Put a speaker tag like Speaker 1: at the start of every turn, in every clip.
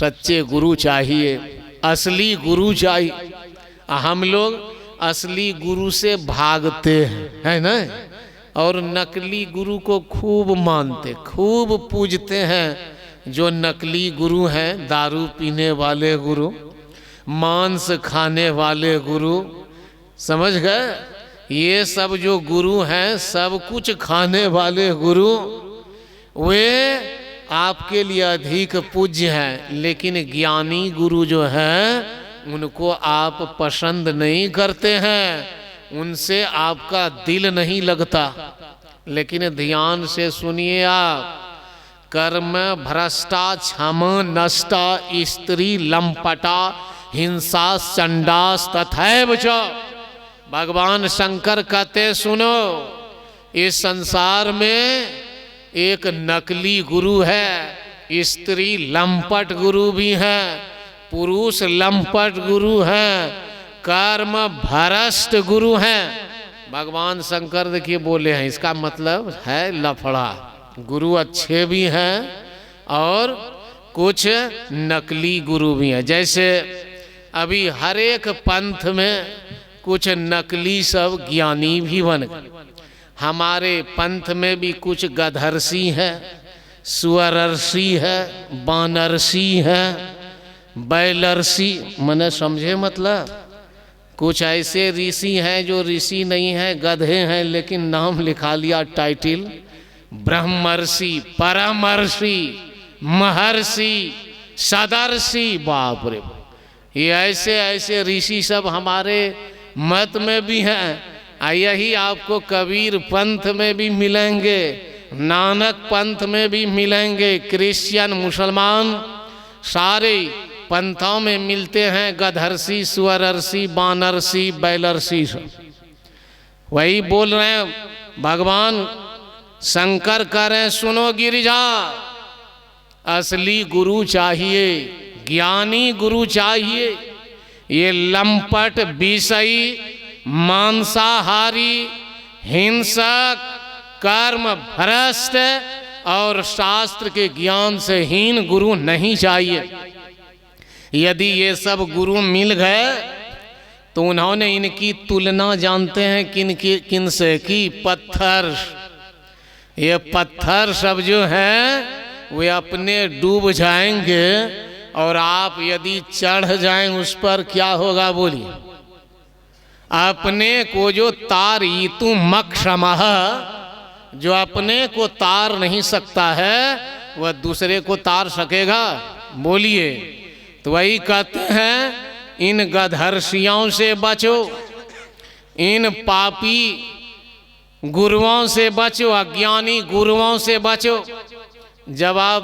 Speaker 1: सच्चे गुरु चाहिए, असली गुरु चाहिए। हम लोग असली गुरु से भागते हैं, है ना, और नकली गुरु को खूब मानते, खूब पूजते हैं। जो नकली गुरु हैं, दारू पीने वाले गुरु, मांस खाने वाले गुरु, समझ गए, ये सब जो गुरु हैं, सब कुछ खाने वाले गुरु, वे आपके लिए अधिक पूज्य हैं। लेकिन ज्ञानी गुरु जो हैं उनको आप पसंद नहीं करते हैं, उनसे आपका दिल नहीं लगता। लेकिन ध्यान से सुनिए आप, कर्म भ्रष्टा क्षम नष्टा स्त्री लंपटा हिंसा चंडास तथैव च। भगवान शंकर कहते सुनो, इस संसार में एक नकली गुरु है, स्त्री लंपट गुरु भी है, पुरुष लंपट गुरु हैं, कर्म भ्रष्ट गुरु हैं। भगवान शंकर देखिए बोले हैं, इसका मतलब है लफड़ा। गुरु अच्छे भी हैं और कुछ नकली गुरु भी हैं। जैसे अभी हर एक पंथ में कुछ नकली सब ज्ञानी भी बन गए। हमारे पंथ में भी कुछ गधर्षि है, सुअरर्षि है, बानर्षि है, बैलर्षि, मने समझे मतलब। कुछ ऐसे ऋषि हैं जो ऋषि नहीं हैं, गधे हैं, लेकिन नाम लिखा लिया टाइटिल ब्रह्मर्षि, परमर्षि, महर्षि, सदर्षि। बाप रे, ये ऐसे ऐसे ऋषि सब हमारे मत में भी हैं। यही आपको कबीर पंथ में भी मिलेंगे, नानक पंथ में भी मिलेंगे, क्रिश्चियन मुसलमान सारे पंथों में मिलते हैं गधर्षि, सुअरर्षि, बानर्षि, बैलर्षि। वही बोल रहे हैं भगवान शंकर कह रहे हैं, सुनो गिरिजा, असली गुरु चाहिए, ज्ञानी गुरु चाहिए। ये लंपट, विषयी, मांसाहारी, हिंसक, कर्म भ्रष्ट और शास्त्र के ज्ञान से हीन गुरु नहीं चाहिए। यदि ये सब गुरु मिल गए तो उन्होंने इनकी तुलना जानते हैं किन से की पत्थर। ये पत्थर सब जो हैं वे अपने डूब जाएंगे और आप यदि चढ़ जाएं उस पर, क्या होगा बोलिए। अपने को जो तार ईतु मक्षमः, जो अपने को तार नहीं सकता है वह दूसरे को तार सकेगा बोलिए। तो वही कहते हैं, इन गधर्षियों से बचो, इन पापी गुरुओं से बचो, अज्ञानी गुरुओं से बचो। जब आप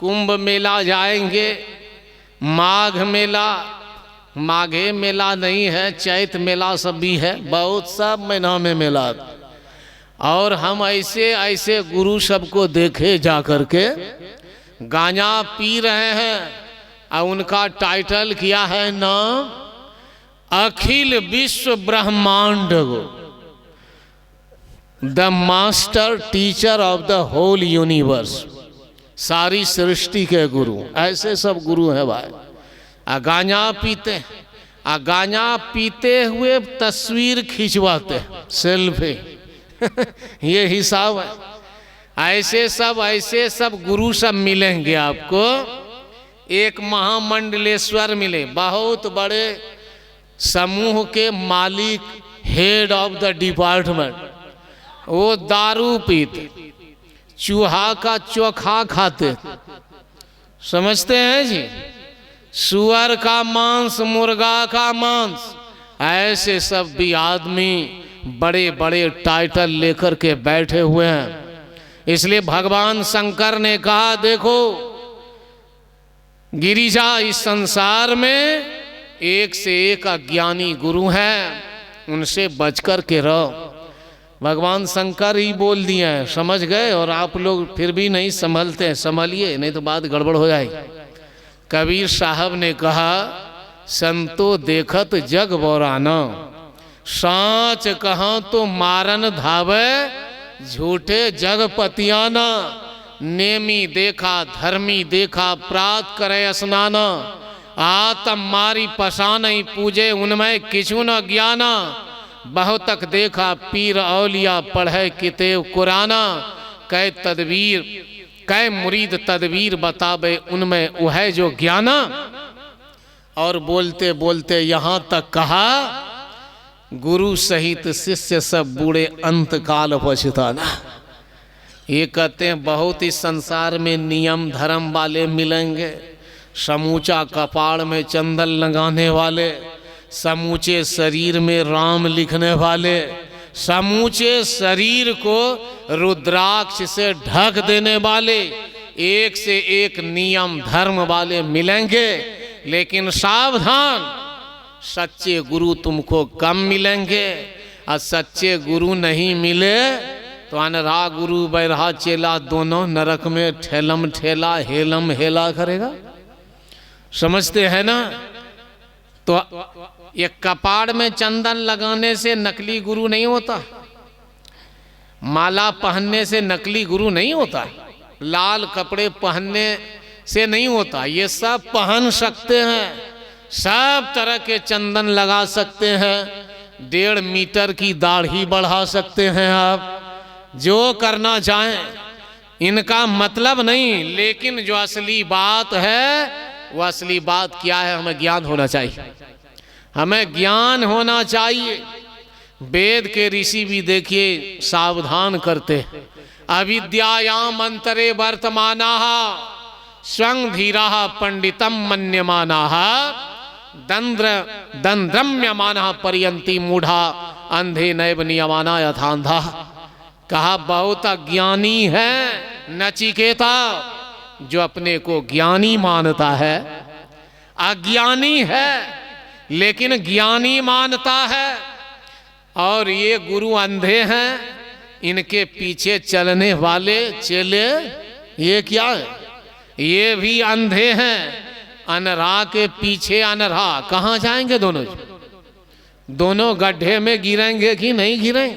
Speaker 1: कुंभ मेला जाएंगे, माघ मेला, माघे मेला नहीं है, चैत मेला सब भी है, बहुत सब महीना में मेला। और हम ऐसे ऐसे गुरु सबको देखे जा करके गांजा पी रहे हैं और उनका टाइटल किया है नाम अखिल विश्व ब्रह्मांड गुरु, the master teacher of the whole universe, सारी सृष्टि के गुरु। ऐसे सब गुरु हैं भाई। गांजा पीते, गांजा पीते हुए तस्वीर खिंचवाते, सेल्फी ये हिसाब है। ऐसे सब गुरु सब मिलेंगे आपको। एक महामंडलेश्वर मिले, बहुत बड़े समूह के मालिक, हेड ऑफ द डिपार्टमेंट, वो दारू पीते, चूहा का चोखा खाते, समझते हैं जी, सुअर का मांस, मुर्गा का मांस। ऐसे सब भी आदमी बड़े बड़े टाइटल लेकर के बैठे हुए हैं। इसलिए भगवान शंकर ने कहा, देखो गिरिजा, इस संसार में एक से एक अज्ञानी गुरु हैं, उनसे बचकर के रहो। भगवान शंकर ही बोल दिए हैं, समझ गए। और आप लोग फिर भी नहीं संभलते हैं, संभलिए नहीं तो बात गड़बड़ हो जाएगी। कबीर साहब ने कहा, संतो देखत जग बोराना, साच कहाँ तो मारन धावे, झूठे जग पतियाना। नेमी देखा धर्मी देखा प्रात करे स्नान, आतम मारी पसानई पूजे उनमें किछु न ज्ञाना। बहुतक देखा पीर औलिया पढ़े कितेव कुराना, कै तदबीर कै मुरीद तदबीर बतावे उनमें वह जो ज्ञाना। और बोलते बोलते यहाँ तक कहा, गुरु सहित शिष्य सब बूढ़े अंत काल पछताना। ये कहते हैं बहुत ही संसार में नियम धर्म वाले मिलेंगे, समूचा कपाड़ में चंदन लगाने वाले, समूचे शरीर में राम लिखने वाले, समूचे शरीर को रुद्राक्ष से ढक देने वाले, एक से एक नियम धर्म वाले मिलेंगे। लेकिन सावधान, सच्चे गुरु तुमको कम मिलेंगे। और सच्चे गुरु नहीं मिले तो अनरा गुरु बैरहा चेला दोनों नरक में ठेलम ठेला हेलम हेला करेगा। समझते हैं ना? तो ये कपाड़ में चंदन लगाने से नकली गुरु नहीं होता, माला पहनने से नकली गुरु नहीं होता, लाल कपड़े पहनने से नहीं होता। ये सब पहन सकते हैं, सब तरह के चंदन लगा सकते हैं, 1.5 मीटर की दाढ़ी बढ़ा सकते हैं आप, जो करना चाहें, इनका मतलब नहीं। लेकिन जो असली बात है वो असली बात क्या है? हमें ज्ञान होना चाहिए, हमें ज्ञान होना चाहिए। वेद के ऋषि भी देखिए सावधान करते हैं, अविद्यायाम अंतरे वर्तमानाः स्वं धीराः पंडितम मन्यमानाः दंद्रम्यमानाः पर्यन्ति मूढ़ा अंधे नैव नियमाना यथांधाः। कहा बहुत अज्ञानी है नचिकेता जो अपने को ज्ञानी मानता है, अज्ञानी है लेकिन ज्ञानी मानता है। और ये गुरु अंधे हैं, इनके पीछे चलने वाले चेले ये क्या है? ये भी अंधे हैं, अनरा के पीछे अनरा। कहाँ जाएंगे दोनों? दोनों गड्ढे में गिरेंगे कि नहीं गिरेंगे?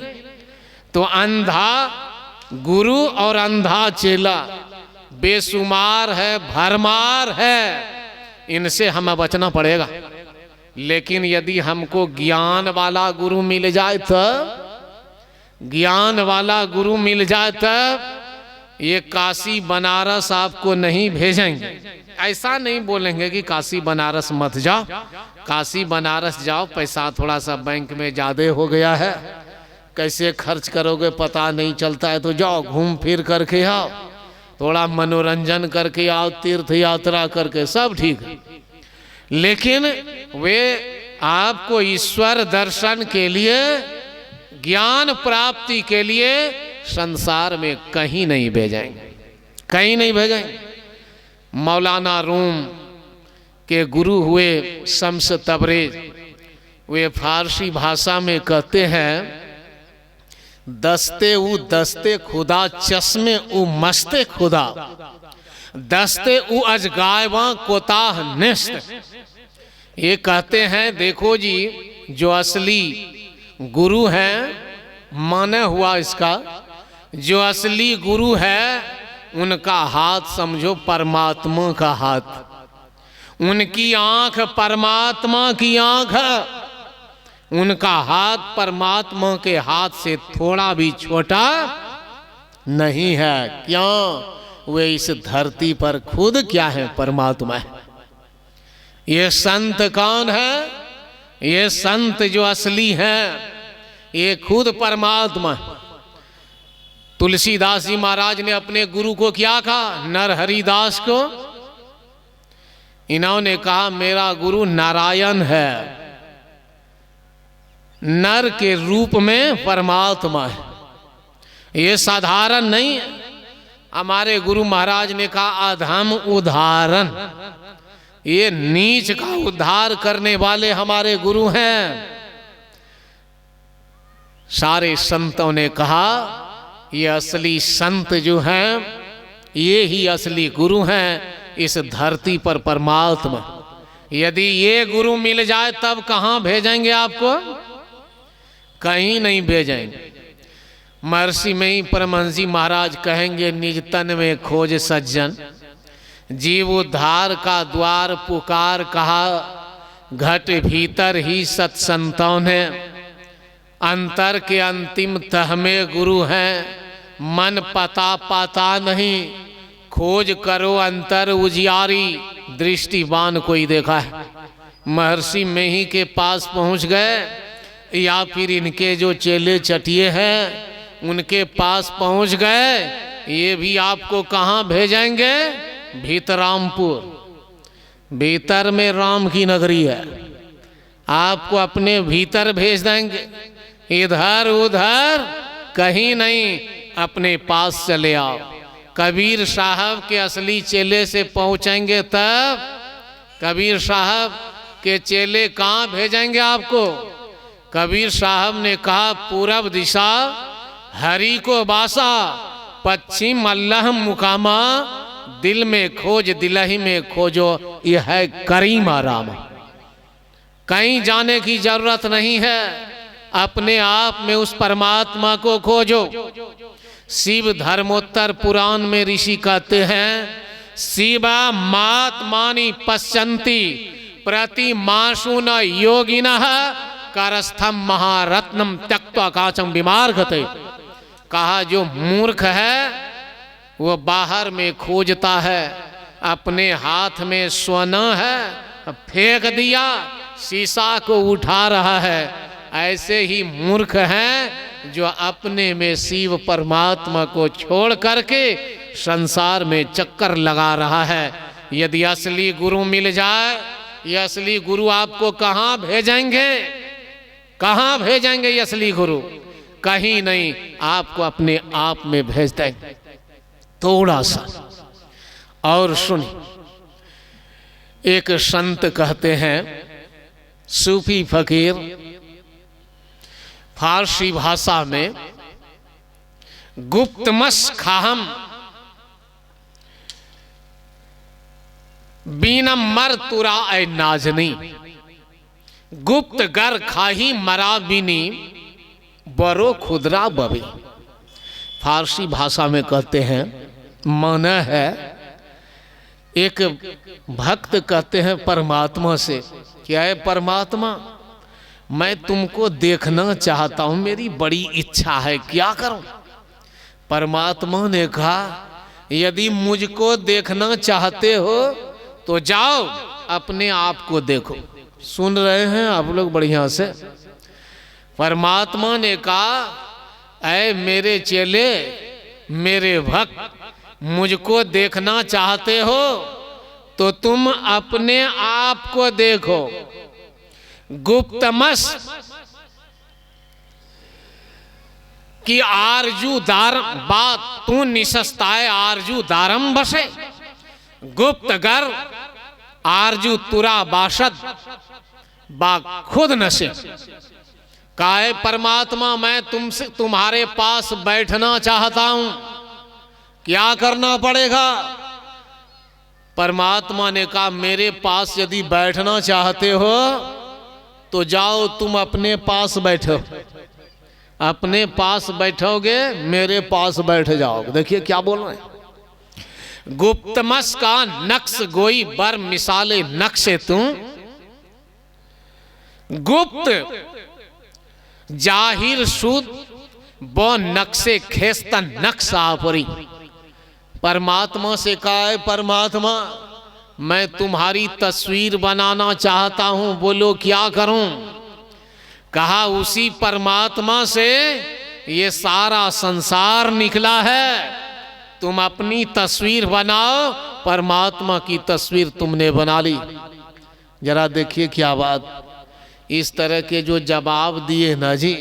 Speaker 1: तो अंधा गुरु और अंधा चेला बेसुमार है, भरमार है, इनसे हमें बचना पड़ेगा। लेकिन यदि हमको ज्ञान वाला गुरु मिल जाए तब, ज्ञान वाला गुरु मिल जाए तब ये काशी बनारस आपको नहीं भेजेंगे। ऐसा नहीं बोलेंगे कि काशी बनारस मत जाओ, काशी बनारस जाओ, पैसा थोड़ा सा बैंक में ज़्यादा हो गया है, कैसे खर्च करोगे पता नहीं चलता है, तो जाओ घूम फिर करके आओ, थोड़ा मनोरंजन करके आओ, तीर्थ यात्रा करके, सब ठीक है। लेकिन वे आपको ईश्वर दर्शन के लिए, ज्ञान प्राप्ति के लिए संसार में कहीं नहीं भेजेंगे, कहीं नहीं भेजेंगे। मौलाना रूम के गुरु हुए शम्स तबरेज, वे फारसी भाषा में कहते हैं, दस्ते खुदा चश्मे उ मस्ते खुदा, दस्ते उ अजगायवा कोताह निस्त। ये कहते हैं देखो जी, जो असली गुरु है, माने हुआ इसका, जो असली गुरु है उनका हाथ समझो परमात्मा का हाथ, उनकी आंख परमात्मा की आंख है, उनका हाथ परमात्मा के हाथ से थोड़ा भी छोटा नहीं है। क्यों? वे इस धरती पर खुद क्या है? परमात्मा है। ये संत कौन है? ये संत जो असली हैं, ये खुद परमात्मा है। तुलसीदास जी महाराज ने अपने गुरु को क्या कहा? नरहरिदास को इन्होंने कहा मेरा गुरु नारायण है, नर के रूप में परमात्मा है, ये साधारण नहीं है। हमारे गुरु महाराज ने कहा अधम उदाहरण, ये नीच का उद्धार करने वाले हमारे गुरु हैं। सारे संतों ने कहा ये असली संत जो हैं, ये ही असली गुरु हैं इस धरती पर परमात्मा। यदि ये गुरु मिल जाए तब कहाँ भेजेंगे आपको? कहीं नहीं भेजेंगे। महर्षि में ही परमहंस जी महाराज कहेंगे, निज तन में खोज सज्जन, जीव उद्धार का द्वार पुकार कहा, घट भीतर ही सत्संतान है, अंतर के अंतिम तह में गुरु हैं, मन पता पाता नहीं, खोज करो अंतर उजियारी, दृष्टिवान कोई देखा है। महर्षि में ही के पास पहुंच गए या फिर इनके जो चेले चटिए हैं उनके पास पहुंच गए, ये भी आपको कहाँ भेजेंगे? भीतरामपुर। भीतर में राम की नगरी है, आपको अपने भीतर भेज देंगे, इधर उधर कहीं नहीं, अपने पास चले आओ। कबीर साहब के असली चेले से पहुंचेंगे तब कबीर साहब के चेले कहाँ भेजेंगे आपको? कबीर साहब ने कहा, पूरब दिशा हरि को बासा, पश्चिम अल्लाह मुकामा, दिल में खोज दिलही में खोजो, यह है करीम आराम। कहीं जाने की जरूरत नहीं है, अपने आप में उस परमात्मा को खोजो। शिव धर्मोत्तर पुराण में ऋषि कहते हैं, शिवा मात्मानि पश्यन्ति प्रति माशु न योगिनः करस्थम महारत्नम त्यक्त्वा काचम विमार्गते। कहा जो मूर्ख है वो बाहर में खोजता है, अपने हाथ में सोना है फेंक दिया, शीशा को उठा रहा है। ऐसे ही मूर्ख हैं जो अपने में शिव परमात्मा को छोड़ करके संसार में चक्कर लगा रहा है। यदि असली गुरु मिल जाए, ये असली गुरु आपको कहाँ भेजेंगे? कहाँ भेजेंगे ये असली गुरु? कहीं नहीं, आपको अपने आप में भेज देंगे। थोड़ा सा और सुनिए, एक संत कहते हैं, सूफी फकीर, फारसी भाषा में, गुप्तमस खाहम बीनम मर तुरा ए नाजनी, गुप्त गर खाही मरा बिनी बरो खुदरा बबी। फारसी भाषा में कहते हैं, माना है, एक भक्त कहते हैं परमात्मा से, क्या है परमात्मा, मैं तुमको देखना चाहता हूं, मेरी बड़ी इच्छा है, क्या करूं? परमात्मा ने कहा, यदि मुझको देखना चाहते हो तो जाओ अपने आप को देखो। सुन रहे हैं आप लोग बढ़िया से? परमात्मा ने कहा, ऐ मेरे चेले, मेरे भक्त, मुझको देखना चाहते हो तो तुम अपने आप को देखो। गुप्तमस कि आरजू दार बात तू निशस्ताए आरजू दारम बसे, गुप्त गर आरजू तुरा बासद बा खुद नशे। काहे परमात्मा, मैं तुमसे तुम्हारे पास बैठना चाहता हूं, क्या करना पड़ेगा? परमात्मा ने कहा, मेरे पास यदि बैठना चाहते हो तो जाओ तुम अपने पास बैठो, अपने पास बैठोगे मेरे पास बैठ जाओगे। देखिए क्या बोल रहे हैं, गुप्तमस का नक्श गोई बर मिसाले नक्शे तुम, गुप्त जाहिर सुद बो नक्शे खेस्ता नक्शा परी। परमात्मा से कहा है, परमात्मा मैं तुम्हारी तस्वीर बनाना चाहता हूं, बोलो क्या करूं? कहा उसी परमात्मा से ये सारा संसार निकला है, तुम अपनी तस्वीर बनाओ। परमात्मा की तस्वीर तुमने बना ली। जरा देखिए क्या बात। इस तरह के जो जवाब दिए ना जी,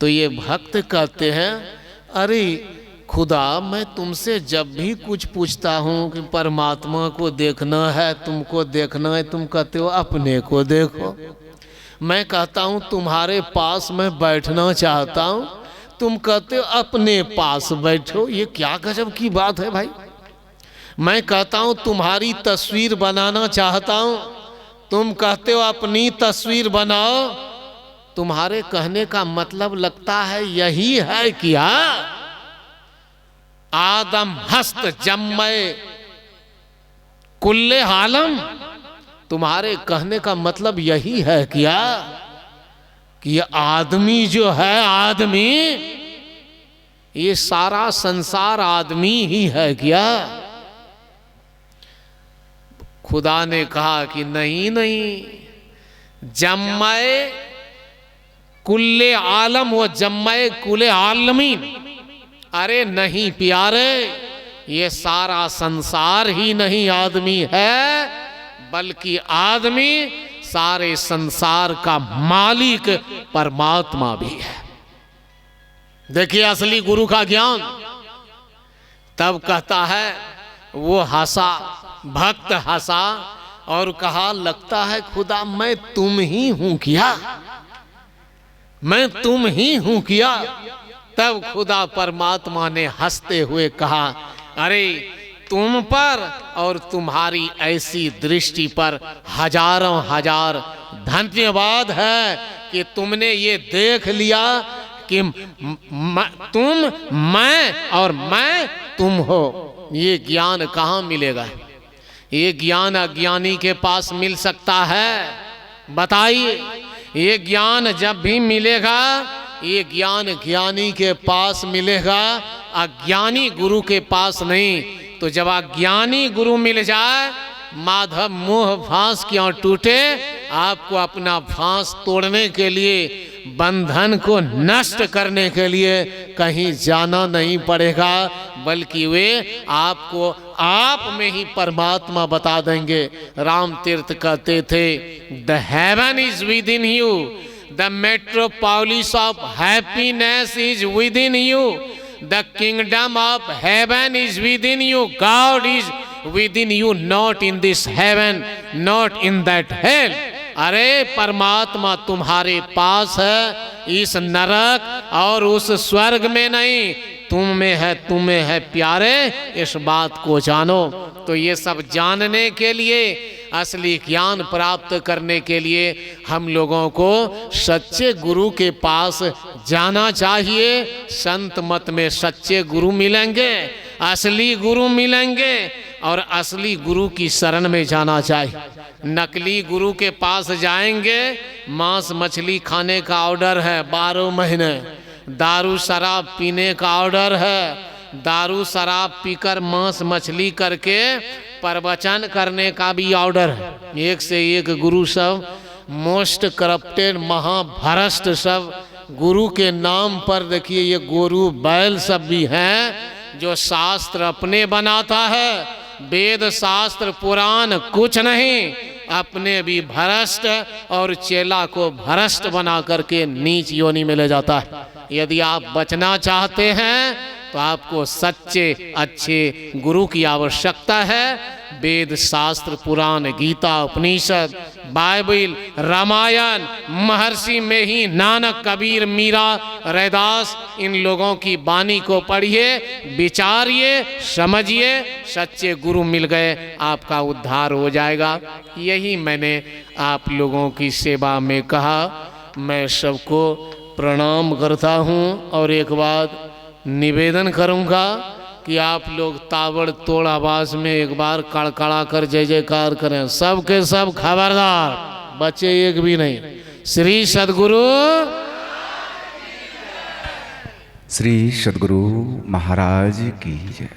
Speaker 1: तो ये भक्त कहते हैं, अरे खुदा, मैं तुमसे जब भी कुछ पूछता हूँ कि परमात्मा को देखना है, तुमको देखना है, तुम कहते हो अपने को देखो। मैं कहता हूँ तुम्हारे पास मैं बैठना चाहता हूँ, तुम कहते हो अपने पास बैठो। ये क्या गजब की बात है भाई। मैं कहता हूँ तुम्हारी तस्वीर बनाना चाहता हूँ, तुम कहते हो अपनी तस्वीर बनाओ। तुम्हारे कहने का मतलब लगता है यही है क्या? आदम हस्त जम्मे कुल्ले आलम, तुम्हारे कहने का मतलब यही है क्या कि आदमी जो है, आदमी, ये सारा संसार आदमी ही है क्या? खुदा ने कहा कि नहीं नहीं, जम्मे कुल्ले आलम व जम्मे कुल्ले आलमीन। अरे नहीं प्यारे, ये सारा संसार ही नहीं आदमी है, बल्कि आदमी सारे संसार का मालिक परमात्मा भी है। देखिए असली गुरु का ज्ञान। तब कहता है, वो हंसा, भक्त हंसा और कहा, लगता है खुदा मैं तुम ही हूं क्या? मैं तुम ही हूं क्या? तब खुदा परमात्मा ने हंसते हुए कहा, अरे तुम पर और तुम्हारी ऐसी दृष्टि पर हजारों हजार धन्यवाद है कि तुमने ये देख लिया कि तुम मैं और मैं तुम हो। ये ज्ञान कहाँ मिलेगा? ये ज्ञान अज्ञानी के पास मिल सकता है? बताइए। ये ज्ञान जब भी मिलेगा, ये ज्ञान ज्ञानी के पास मिलेगा, अज्ञानी गुरु के पास नहीं। तो जब अज्ञानी गुरु मिल जाए, माधव मोह फांस क्यों टूटे, आपको अपना फांस तोड़ने के लिए, बंधन को नष्ट करने के लिए कहीं जाना नहीं पड़ेगा, बल्कि वे आपको आप में ही परमात्मा बता देंगे। राम तीर्थ कहते थे, the heaven is within you, the metropolis of happiness is within you, the kingdom of heaven is within you, God is within you, not in this heaven, not in that hell. अरे परमात्मा तुम्हारे पास है, इस नरक और उस स्वर्ग में नहीं, तुम में है, तुम्हें है प्यारे, इस बात को जानो। तो ये सब जानने के लिए, असली ज्ञान प्राप्त करने के लिए हम लोगों को सच्चे गुरु के पास जाना चाहिए। संत मत में सच्चे गुरु मिलेंगे, असली गुरु मिलेंगे, और असली गुरु की शरण में जाना चाहिए। नकली गुरु के पास जाएंगे, मांस मछली खाने का ऑर्डर है 12 महीने, दारू शराब पीने का ऑर्डर है, दारू शराब पीकर मांस मछली करके प्रवचन करने का भी ऑर्डर है। एक से एक गुरु सब मोस्ट करप्टेड, महाभ्रष्ट सब गुरु के नाम पर। देखिए ये गुरु बैल सब भी हैं, जो शास्त्र अपने बनाता है, वेद शास्त्र पुराण कुछ नहीं, अपने भी भ्रष्ट और चेला को भ्रष्ट बना करके नीच योनि में ले जाता है। यदि आप बचना चाहते हैं तो आपको सच्चे अच्छे गुरु की आवश्यकता है। वेद शास्त्र पुराण गीता उपनिषद बाइबल रामायण महर्षि में ही नानक कबीर मीरा रैदास, इन लोगों की वाणी को पढ़िए, विचारिए, समझिए। सच्चे गुरु मिल गए, आपका उद्धार हो जाएगा। यही मैंने आप लोगों की सेवा में कहा। मैं सबको प्रणाम करता हूँ और एक बात निवेदन करूँगा कि आप लोग ताबड़तोड़ आवाज़ में एक बार कड़कड़ा कर जय जयकार करें। सब के सब खबरदार, बच्चे एक भी नहीं। श्री सद्गुरु,
Speaker 2: श्री सद्गुरु महाराज की जय।